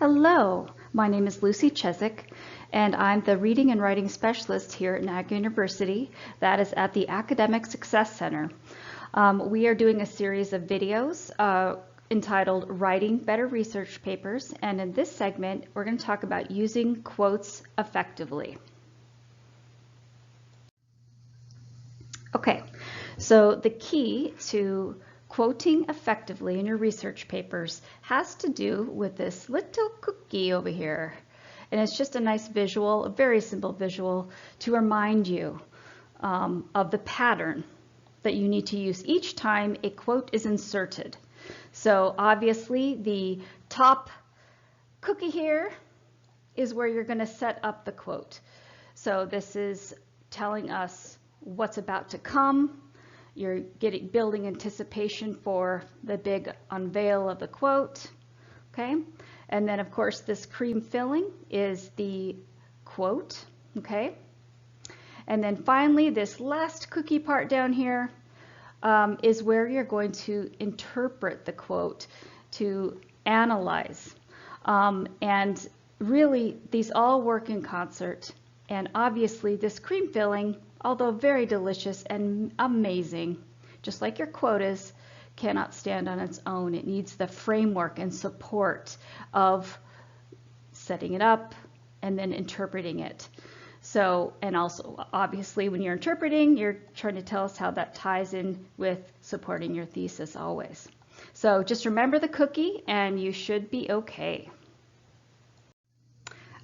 Hello, my name is Lucy Czesak, and I'm the Reading and Writing Specialist here at Niagara University. That is at the Academic Success Center. We are doing a series of videos entitled Writing Better Research Papers, and in this segment, we're going to talk about using quotes effectively. Okay, so the key to quoting effectively in your research papers has to do with this little cookie over here. And it's just a nice visual, a very simple visual to remind you of the pattern that you need to use each time a quote is inserted. So obviously the top cookie here is where you're going to set up the quote. So this is telling us what's about to come. You're building anticipation for the big unveil of the quote, okay? And then of course this cream filling is the quote, okay? And then finally this last cookie part down here is where you're going to interpret the quote, to analyze. And really these all work in concert. And obviously this cream filling, although very delicious and amazing, just like your quotas, cannot stand on its own. It needs the framework and support of setting it up and then interpreting it. So, and also obviously when you're interpreting, you're trying to tell us how that ties in with supporting your thesis always. So just remember the cookie and you should be okay.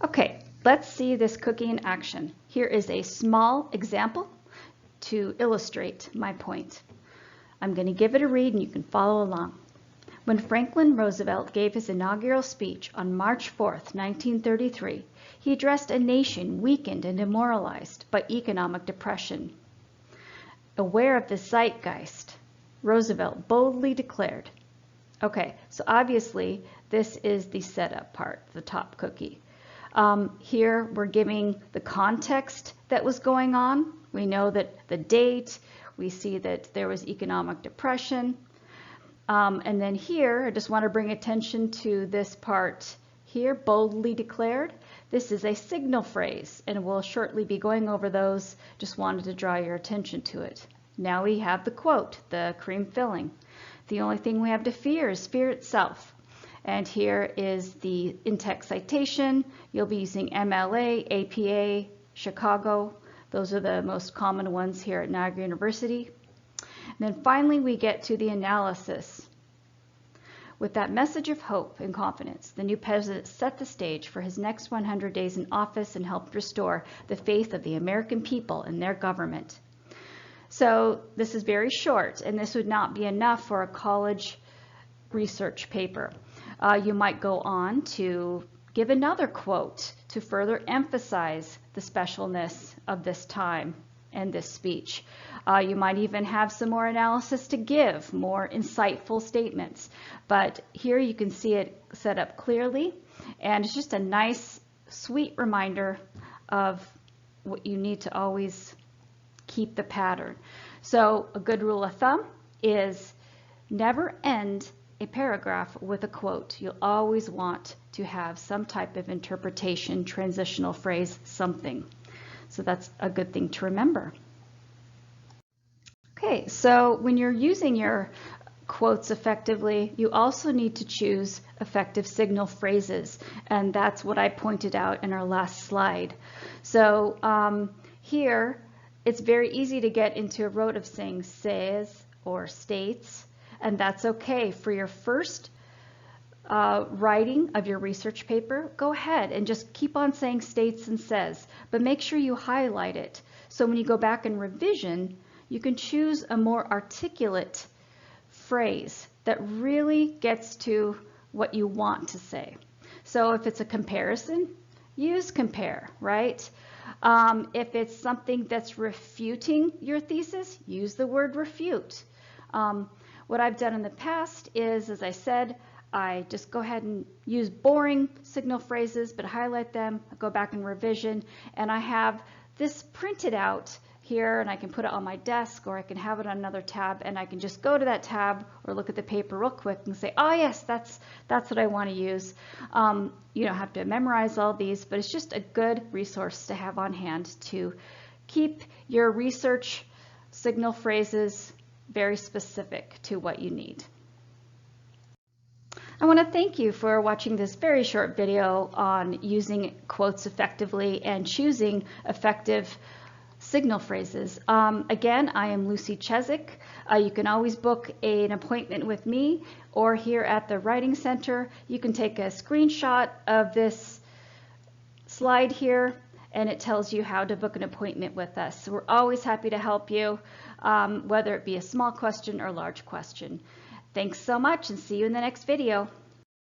Okay, let's see this cookie in action. Here is a small example to illustrate my point. I'm going to give it a read and you can follow along. When Franklin Roosevelt gave his inaugural speech on March 4th, 1933, he addressed a nation weakened and demoralized by economic depression. Aware of the zeitgeist, Roosevelt boldly declared. Okay, so obviously this is the setup part, the top cookie. Here we're giving the context that was going on. We know that the date, we see that there was economic depression. And then here, I just want to bring attention to this part here, boldly declared. This is a signal phrase, and we'll shortly be going over those. Just wanted to draw your attention to it. Now we have the quote, the cream filling. The only thing we have to fear is fear itself. And here is the in-text citation. You'll be using MLA, APA, Chicago. Those are the most common ones here at Niagara University. And then finally, we get to the analysis. With that message of hope and confidence, the new president set the stage for his next 100 days in office and helped restore the faith of the American people in their government. So this is very short, and this would not be enough for a college research paper. You might go on to give another quote to further emphasize the specialness of this time and this speech. You might even have some more analysis to give, more insightful statements. But here you can see it set up clearly, and it's just a nice, sweet reminder of what you need to always keep the pattern. So a good rule of thumb is never end a paragraph with a quote. You'll always want to have some type of interpretation, transitional phrase, something. So that's a good thing to remember. Okay, so when you're using your quotes effectively, you also need to choose effective signal phrases, and that's what I pointed out in our last slide. So here, it's very easy to get into a rote of saying says or states, and that's okay. For your first writing of your research paper, go ahead and just keep on saying states and says, but make sure you highlight it. So when you go back and revision, you can choose a more articulate phrase that really gets to what you want to say. So if it's a comparison, use compare, right? If it's something that's refuting your thesis, use the word refute. What I've done in the past is, as I said, I just go ahead and use boring signal phrases, but highlight them, go back and revision, and I have this printed out here and I can put it on my desk, or I can have it on another tab and I can just go to that tab or look at the paper real quick and say, oh yes, that's what I want to use. You don't have to memorize all these, but it's just a good resource to have on hand to keep your research signal phrases very specific to what you need. I want to thank you for watching this very short video on using quotes effectively and choosing effective signal phrases. Again, I am Lucy Czesak. You can always book an appointment with me, or here at the Writing Center, you can take a screenshot of this slide here and it tells you how to book an appointment with us. So we're always happy to help you, whether it be a small question or large question. Thanks so much and see you in the next video.